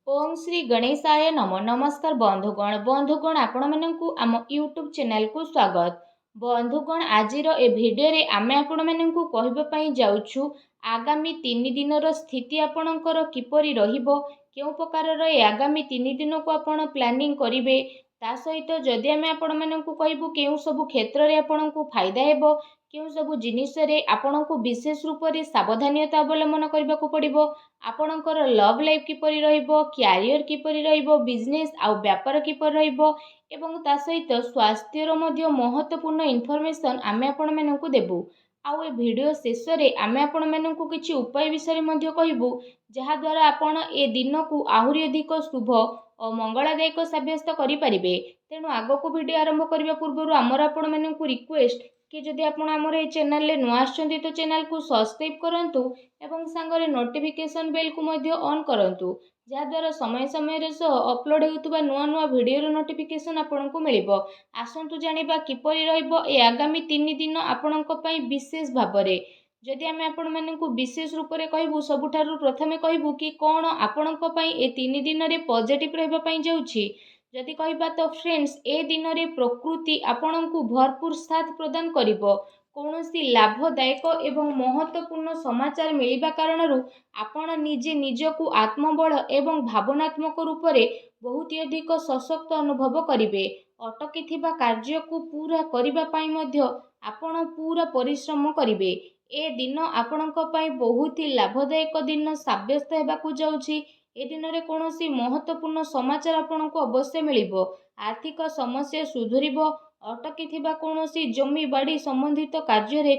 ओम श्री गणेशाय नम नमस्कार बंधुगण आपण मानकु आम यूट्यूब चैनल को स्वागत। बंधुगण आजिर ए भिडियो रे आमे आपण मानकु कहबा पई जाउछु आगामी 3 दिनर स्थिति आपणकर किपरि रहिबो, केउ प्रकार ए आगामी 3 दिन को आपण प्लानिंग करिवे, ता सहित जदि आमे आपण मानकु कहबु केउ सब क्षेत्र रे आपणकु फायदा हेबो, केउ सब जिनिस रे आपणकु विशेष रूप रे सावधानता अवलंबन करबाकू पड़िबो, आपणकर लव लाइफ किपरि रहिबो, क्यारियर किपरि रहिबो, बिजनेस आउ व्यापार किपरि रहिबो एवं ता सहित स्वास्थ्यर मध्य महत्वपूर्ण इनफॉरमेशन आमे आपण मानकु देबु। आउ ए वीडियो शेष रे आमे आपण मानकु किछि उपाय विषय मध्य कहिबु, जहा द्वारा आपण ए दिन को आहुरी अधिक शुभ और मंगलदायक सब्यस्त करि परिबे। तेणु आगो को वीडियो आरंभ करबा पूर्व आमर आपण मानकु रिक्वेस्ट कि जदि आपण आमर ए चैनल ले नुआ आछंती तो चैनल को सब्सक्राइब करंतु एवं सांगरे नोटिफिकेशन बेल को मध्य ऑन करंतु, जहा द्वारा समय समय रे सो अपलोड हेउतबा नुआ नुआ वीडियो रो नोटिफिकेशन आपनकु मिलिबो। आसंतु जानिबा किपरि रहइबो ए आगामी 3 दिन आपनक पई विशेष भाबरे। जदि आमे आपण मानकु विशेष रूप रे कहबु, सबुठारु प्रथमे कहबु कि कोन आपनक पई ए 3 दिन रे पॉजिटिव रहबा पई जाउछि। जदि कहबा तो फ्रेंड्स, ए दिन रे प्रकृति आपनकु भरपूर साथ प्रदान करिबो। कौनसी लाभदायक एवं महत्वपूर्ण समाचार मिलिबा कारणरू आपण निजे निजकु आत्मबल एवं भावनात्मक रूप से बहुत अधिक सशक्त अनुभव करिवे। अटकी थिबा कार्य को पूरा करिबा पई मध्य आपण पूरा परिश्रम करिवे। ए दिन आपणक पई बहुत ही लाभदायक दिन साब्यस्त हेबाकू जाउछि। ए दिन रे कौनसी महत्वपूर्ण समाचार आपणको अवश्य मिलिबो। आर्थिक समस्या सुधुरिबो। अटकी थिबा कौनसी जमी बाड़ी संबंधित कार्य रे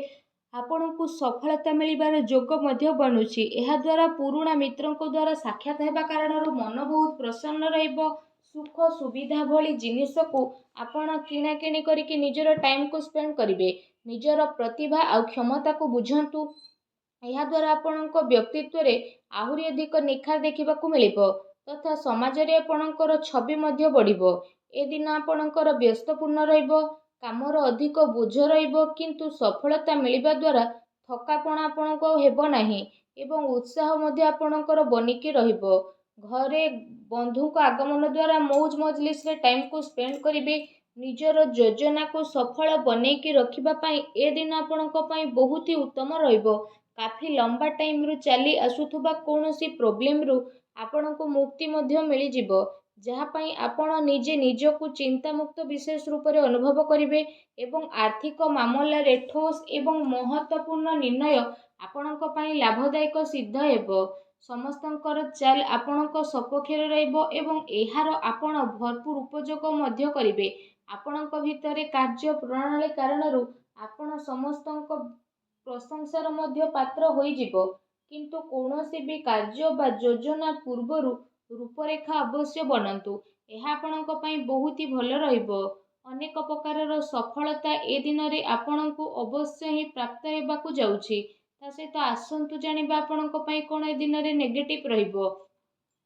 आपणको सफलता मिलिबार जोग मध्य बनुछि। एहा द्वारा पुराणा मित्रंको द्वारा साक्षात हेबा कारणरू मन बहुत प्रसन्न रहिबो। सुख सुविधा भली जिनिस को आपण किणा किणी करिके निजर टाइम को स्पेंड करिवे। निजर प्रतिभा आ क्षमता को बुझंतु। यह द्वारा आपणक व्यक्तित्व रे आहुरी अधिक निखार देखिबाकू मिलिबो तथा समाज रे आपणकर छवि मध्य बढ़िबो। ए दिन आपणकर व्यस्तपूर्ण रहिबो, कामर अधिक बोझ रहिबो, किंतु सफलता मिलिबा द्वारा थकापण आपणको हेबो नाही एवं उत्साह मध्य आपणकर बनिकी रहिबो। घरे बंधु को आगमन द्वारा मौज मजलिस रे टाइम को स्पेंड करिवे। निजर योजना को सफल बनेकी रखिबा पई ए दिन आपणको पई बहुत ही उत्तम रहिबो। काफी लंबा टाइम रु चली आसुथुबा कौनसी प्रॉब्लम रु आपणको मुक्ति मध्य मिली जिवो, जहा पई आपण निजे निजकु चिंता मुक्त विशेष रूप रे अनुभव करिवे एवं आर्थिक मामला रे ठोस एवं महत्वपूर्ण निर्णय आपणक पई लाभदायक सिद्ध हेबो। समस्तंकर चाल आपणक सपक्षरे रहइबो एवं एहार आपण भरपूर उपयोग मध्य करिवे। आपणक भितरे कार्य प्रणाली कारणरू आपण समस्तंक प्रशंसार मध्य पात्र होई जिवो, किंतु कौनसी भी कार्य बा योजना पूर्वरु रूपरेखा अवश्य बनंतु। एहा आपणक पई बहुत ही भल रहिबो। अनेक प्रकारर सफलता ए दिन रे आपणकु अवश्य ही प्राप्त हेबाकू जाउछि। ता सहित आसंतु जानिबा आपणक पई कोन ए दिन रे नेगेटिव रहिबो।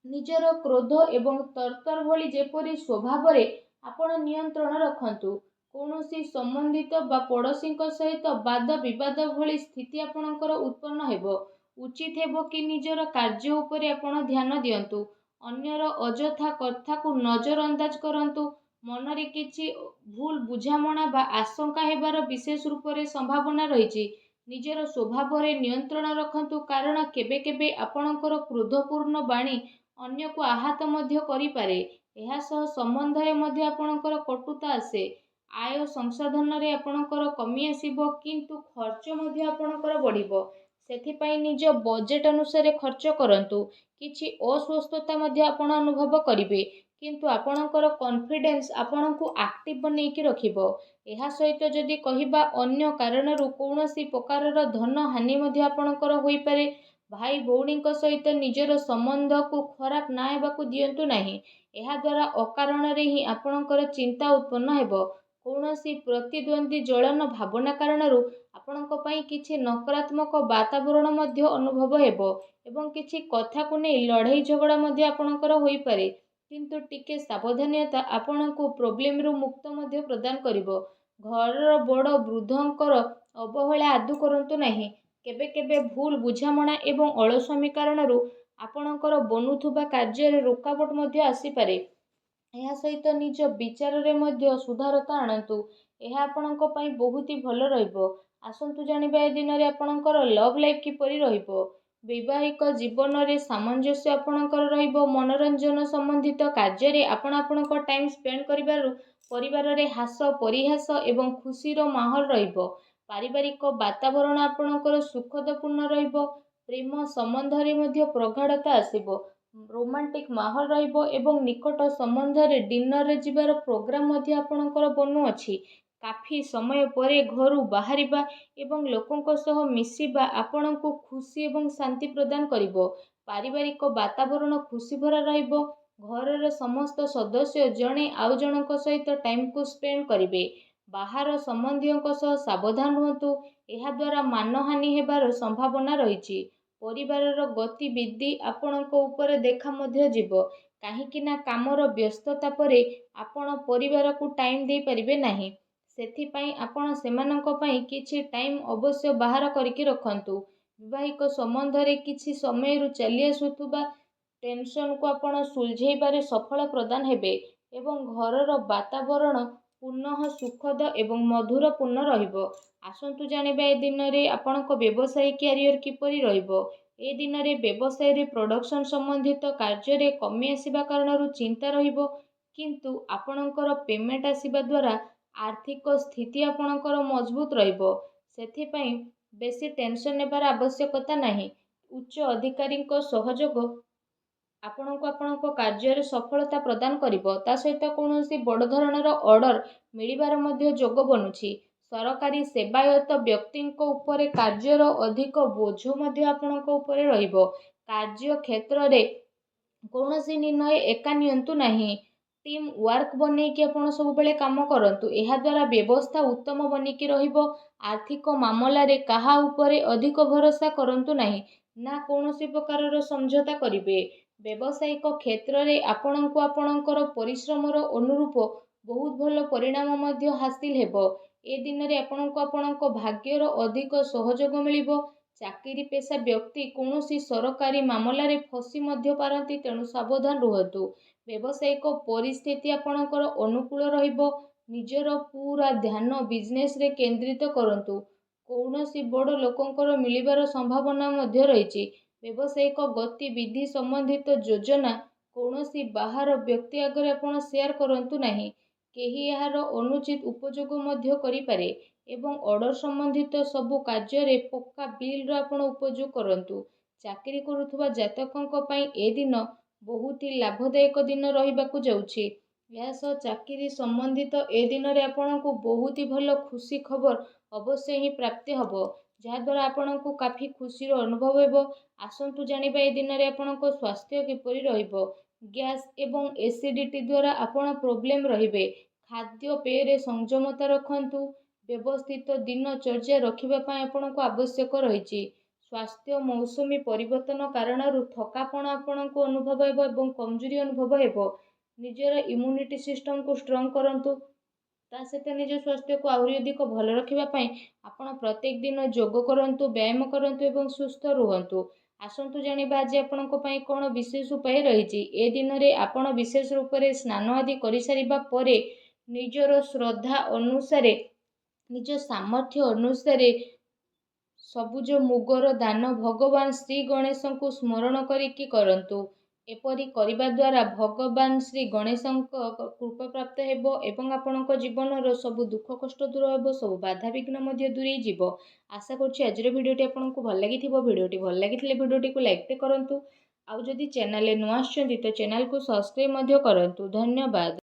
निजर क्रोध एवं तरतर भली जेपरि स्वभाव रे आपण नियंत्रण रखंतु। कौनसी संबंधित बा पड़ोसी सहित वाद विवाद भली स्थिति आपणकर उत्पन्न हेबो। उचित हेबो कि निजर कार्य उपरे आपण ध्यान दियंतु। अन्यर अजथा कथा को नजर अंदाज करंतु। मन रे किछि भूल बुझामणा बा आशंका हेबार विशेष रूप रे संभावना रहिछि। निजर स्वभाव रे नियंत्रण रखंतु, कारण केबे केबे आपणकर क्रोधपूर्ण बाणी अन्य को आहत मध्य करि पारे। एहा सह संबंध रे मध्य आपणकर कटुता आसे। आय संसाधन रे आपणकर कमी आसीबो, किंतु खर्च मध्य आपणकर बढ़िबो। सेथिपाई निज बजेट अनुसार खर्च करंतु। किछि अस्वस्थता मध्य आपण अनुभव करिवे, किंतु आपणकर कॉन्फिडेंस आपणकु एक्टिव बनेकी रखिबो। एहा सहित जदि कहिबा अन्य कारणरू कौनसी प्रकारर धन हानि मध्य आपणकर होई पारे। भाई भौणी सहित निजर संबंध को खराब ना हेबाकू दियंतु नाही। एहा द्वारा अकारण रे ही आपणकर चिंता उत्पन्न हेबो। कौनसी प्रतिद्वंदी जलन भावना कारणरू आपणक पई किछि नकारात्मक वातावरण मध्य अनुभव हेबो एवं किछि कथा को नै लड़ाई झगड़ा मध्य आपणकर होई पारे, किंतु टिके सावधानता आपणको प्रॉब्लम रु मुक्त मध्य प्रदान करिवो। घर बड़ वृद्धंकर अवहेला आदु करंतु नाही। केबे केबे भूल बुझामणा एवं अलस्वामी कारणरू ଆପଣଙ୍କର ବନୁଥିବା କାର୍ଯ୍ୟରେ ରୋକାବଟ ମଧ୍ୟ ଆସିପାରେ। ଏହା ସହିତ ନିଜ ବିଚାରରେ ମଧ୍ୟ ସୁଧାରତା ଆଣନ୍ତୁ। ଏହା ଆପଣଙ୍କ ପାଇଁ ବହୁତ ହି ଭଲ ରହିବ। ଆସନ୍ତୁ ଜାଣିବା ଏ ଦିନରେ ଆପଣଙ୍କର ଲଭ୍ ଲାଇଫ୍ କିପରି ରହିବ। ବୈବାହିକ ଜୀବନରେ ସାମଞ୍ଜସ୍ୟ ଆପଣଙ୍କର ରହିବ। ମନୋରଞ୍ଜନ ସମ୍ବନ୍ଧିତ କାର୍ଯ୍ୟରେ ଆପଣ ଆପଣଙ୍କ ଟାଇମ୍ ସ୍ପେଣ୍ଡ କରିବାରୁ ପରିବାରରେ ହାସ ପରିହାସ ଏବଂ ଖୁସିର ମାହୋଲ ରହିବ। ପାରିବାରିକ ବାତାବରଣ ଆପଣଙ୍କର ସୁଖଦପୂର୍ଣ୍ଣ ରହିବ। ପ୍ରେମ ସମ୍ବନ୍ଧରେ ମଧ୍ୟ ପ୍ରଗାଢ଼ତା ଆସିବ। ରୋମାଣ୍ଟିକ ମାହୋଲ ରହିବ ଏବଂ ନିକଟ ସମ୍ବନ୍ଧରେ ଡିନରରେ ଯିବାର ପ୍ରୋଗ୍ରାମ ମଧ୍ୟ ଆପଣଙ୍କର ବନୁଅଛି। କାଫି ସମୟ ପରେ ଘରୁ ବାହାରିବା ଏବଂ ଲୋକଙ୍କ ସହ ମିଶିବା ଆପଣଙ୍କୁ ଖୁସି ଏବଂ ଶାନ୍ତି ପ୍ରଦାନ କରିବ। ପାରିବାରିକ ବାତାବରଣ ଖୁସି ଭରା ରହିବ। ଘରର ସମସ୍ତ ସଦସ୍ୟ ଜଣେ ଆଉ ଜଣଙ୍କ ସହିତ ଟାଇମକୁ ସ୍ପେଣ୍ଡ କରିବେ। ବାହାର ସମ୍ବନ୍ଧୀୟଙ୍କ ସହ ସାବଧାନ ରୁହନ୍ତୁ। ଏହାଦ୍ୱାରା ମାନହାନି ହେବାର ସମ୍ଭାବନା ରହିଛି। ପରିବାରର ଗତିବିଧି ଆପଣଙ୍କ ଉପରେ ଦେଖା ମଧ୍ୟ ଯିବ। କାହିଁକି ନା କାମର ବ୍ୟସ୍ତତା ପରେ ଆପଣ ପରିବାରକୁ ଟାଇମ୍ ଦେଇପାରିବେ ନାହିଁ। ସେଥିପାଇଁ ଆପଣ ସେମାନଙ୍କ ପାଇଁ କିଛି ଟାଇମ୍ ଅବଶ୍ୟ ବାହାର କରିକି ରଖନ୍ତୁ। ବୈବାହିକ ସମ୍ବନ୍ଧରେ କିଛି ସମୟରୁ ଚାଲି ଆସୁଥିବା ଟେନସନକୁ ଆପଣ ସୁଲଝେଇବାରେ ସଫଳ ପ୍ରଦାନ ହେବେ ଏବଂ ଘରର ବାତାବରଣ ପୁନଃ ସୁଖଦ ଏବଂ ମଧୁରପୂର୍ଣ୍ଣ ରହିବ। ଆସନ୍ତୁ ଜାଣିବା ଏ ଦିନରେ ଆପଣଙ୍କ ବ୍ୟବସାୟିକ କ୍ୟାରିୟର କିପରି ରହିବ। ଏ ଦିନରେ ବ୍ୟବସାୟରେ ପ୍ରଡକ୍ସନ ସମ୍ବନ୍ଧିତ କାର୍ଯ୍ୟରେ କମି ଆସିବା କାରଣରୁ ଚିନ୍ତା ରହିବ, କିନ୍ତୁ ଆପଣଙ୍କର ପେମେଣ୍ଟ ଆସିବା ଦ୍ୱାରା ଆର୍ଥିକ ସ୍ଥିତି ଆପଣଙ୍କର ମଜବୁତ ରହିବ। ସେଥିପାଇଁ ବେଶୀ ଟେନସନ ନେବାର ଆବଶ୍ୟକତା ନାହିଁ। ଉଚ୍ଚ ଅଧିକାରୀଙ୍କ ସହଯୋଗ ଆପଣଙ୍କୁ ଆପଣଙ୍କ କାର୍ଯ୍ୟରେ ସଫଳତା ପ୍ରଦାନ କରିବ। ତା ସହିତ କୌଣସି ବଡ଼ ଧରଣର ଅର୍ଡର ମିଳିବାର ମଧ୍ୟ ଯୋଗ ବନୁଛି। ସରକାରୀ ସେବାୟତ ବ୍ୟକ୍ତିଙ୍କ ଉପରେ କାର୍ଯ୍ୟର ଅଧିକ ବୋଝ ମଧ୍ୟ ଆପଣଙ୍କ ଉପରେ ରହିବ। କାର୍ଯ୍ୟ କ୍ଷେତ୍ରରେ କୌଣସି ନିର୍ଣ୍ଣୟ ଏକା ନିଅନ୍ତୁ ନାହିଁ। ଟିମ୍ ୱାର୍କ ବନେଇକି ଆପଣ ସବୁବେଳେ କାମ କରନ୍ତୁ। ଏହାଦ୍ୱାରା ବ୍ୟବସ୍ଥା ଉତ୍ତମ ବନିକି ରହିବ। ଆର୍ଥିକ ମାମଲାରେ କାହା ଉପରେ ଅଧିକ ଭରସା କରନ୍ତୁ ନାହିଁ, ନା କୌଣସି ପ୍ରକାରର ସମଝୋତା କରିବେ। ବ୍ୟବସାୟିକ କ୍ଷେତ୍ରରେ ଆପଣଙ୍କୁ ଆପଣଙ୍କର ପରିଶ୍ରମର ଅନୁରୂପ ବହୁତ ଭଲ ପରିଣାମ ମଧ୍ୟ ହାସିଲ ହେବ। ଏ ଦିନରେ ଆପଣଙ୍କୁ ଆପଣଙ୍କ ଭାଗ୍ୟର ଅଧିକ ସହଯୋଗ ମିଳିବ। ଚାକିରି ପେଶା ବ୍ୟକ୍ତି କୌଣସି ସରକାରୀ ମାମଲାରେ ଫସି ମଧ୍ୟ ପାରନ୍ତି, ତେଣୁ ସାବଧାନ ରୁହନ୍ତୁ। ବ୍ୟବସାୟିକ ପରିସ୍ଥିତି ଆପଣଙ୍କର ଅନୁକୂଳ ରହିବ। ନିଜର ପୁରା ଧ୍ୟାନ ବିଜନେସରେ କେନ୍ଦ୍ରିତ କରନ୍ତୁ। କୌଣସି ବଡ଼ ଲୋକଙ୍କର ମିଳିବାର ସମ୍ଭାବନା ମଧ୍ୟ ରହିଛି। ବ୍ୟବସାୟିକ ଗତିବିଧି ସମ୍ବନ୍ଧିତ ଯୋଜନା କୌଣସି ବାହାର ବ୍ୟକ୍ତି ଆଗରେ ଆପଣ ସେୟାର କରନ୍ତୁ ନାହିଁ। କେହି ଏହାର ଅନୁଚିତ ଉପଯୋଗ ମଧ୍ୟ କରିପାରେ ଏବଂ ଅର୍ଡର ସମ୍ବନ୍ଧିତ ସବୁ କାର୍ଯ୍ୟରେ ପକ୍କା ବିଲ୍ର ଆପଣ ଉପଯୋଗ କରନ୍ତୁ। ଚାକିରି କରୁଥିବା ଜାତକଙ୍କ ପାଇଁ ଏ ଦିନ ବହୁତ ହି ଲାଭଦାୟକ ଦିନ ରହିବାକୁ ଯାଉଛି। ଏହା ସହ ଚାକିରି ସମ୍ବନ୍ଧିତ ଏ ଦିନରେ ଆପଣଙ୍କୁ ବହୁତ ହି ଭଲ ଖୁସି ଖବର ଅବଶ୍ୟ ହିଁ ପ୍ରାପ୍ତି ହେବ, ଯାହାଦ୍ୱାରା ଆପଣଙ୍କୁ କାଫି ଖୁସିର ଅନୁଭବ ହେବ। ଆସନ୍ତୁ ଜାଣିବା ଏ ଦିନରେ ଆପଣଙ୍କ ସ୍ୱାସ୍ଥ୍ୟ କିପରି ରହିବ। ଗ୍ୟାସ୍ ଏବଂ ଏସିଡିଟି ଦ୍ୱାରା ଆପଣ ପ୍ରୋବ୍ଲେମ ରହିବେ। ଖାଦ୍ୟପେୟରେ ସଂଯମତା ରଖନ୍ତୁ। ବ୍ୟବସ୍ଥିତ ଦିନଚର୍ଯ୍ୟା ରଖିବା ପାଇଁ ଆପଣଙ୍କୁ ଆବଶ୍ୟକ ରହିଛି। ସ୍ୱାସ୍ଥ୍ୟ ମୌସୁମୀ ପରିବର୍ତ୍ତନ କାରଣରୁ ଥକାପଣ ଆପଣଙ୍କୁ ଅନୁଭବ ହେବ ଏବଂ କମଜୋରି ଅନୁଭବ ହେବ। ନିଜର ଇମ୍ୟୁନିଟି ସିଷ୍ଟମକୁ ଷ୍ଟ୍ରଙ୍ଗ କରନ୍ତୁ। ତା ସହିତ ନିଜ ସ୍ୱାସ୍ଥ୍ୟକୁ ଆହୁରି ଅଧିକ ଭଲ ରଖିବା ପାଇଁ ଆପଣ ପ୍ରତ୍ୟେକ ଦିନ ଯୋଗ କରନ୍ତୁ, ବ୍ୟାୟାମ କରନ୍ତୁ ଏବଂ ସୁସ୍ଥ ରୁହନ୍ତୁ। ଆସନ୍ତୁ ଜାଣିବା ଆଜି ଆପଣଙ୍କ ପାଇଁ କ'ଣ ବିଶେଷ ଉପାୟ ରହିଛି। ଏ ଦିନରେ ଆପଣ ବିଶେଷ ରୂପରେ ସ୍ନାନ ଆଦି କରିସାରିବା ପରେ ନିଜର ଶ୍ରଦ୍ଧା ଅନୁସାରେ, ନିଜ ସାମର୍ଥ୍ୟ ଅନୁସାରେ ସବୁଜ ମୁଗର ଦାନ ଭଗବାନ ଶ୍ରୀ ଗଣେଶଙ୍କୁ ସ୍ମରଣ କରିକି କରନ୍ତୁ। ଏପରି କରିବା ଦ୍ୱାରା ଭଗବାନ ଶ୍ରୀ ଗଣେଶଙ୍କ କୃପା ପ୍ରାପ୍ତ ହେବ ଏବଂ ଆପଣଙ୍କ ଜୀବନର ସବୁ ଦୁଃଖ କଷ୍ଟ ଦୂର ହେବ, ସବୁ ବାଧାବିଘ୍ନ ମଧ୍ୟ ଦୂରେଇ ଯିବ। ଆଶା କରୁଛି ଆଜିର ଭିଡ଼ିଓଟି ଆପଣଙ୍କୁ ଭଲ ଲାଗିଥିବ। ଭିଡ଼ିଓଟି ଭଲ ଲାଗିଥିଲେ ଭିଡ଼ିଓଟିକୁ ଲାଇକ୍ କରନ୍ତୁ। ଆଉ ଯଦି ଚ୍ୟାନେଲରେ ନୂଆ ଆସିଛନ୍ତି ତ ଚ୍ୟାନେଲକୁ ସବସ୍କ୍ରାଇବ୍ ମଧ୍ୟ କରନ୍ତୁ। ଧନ୍ୟବାଦ।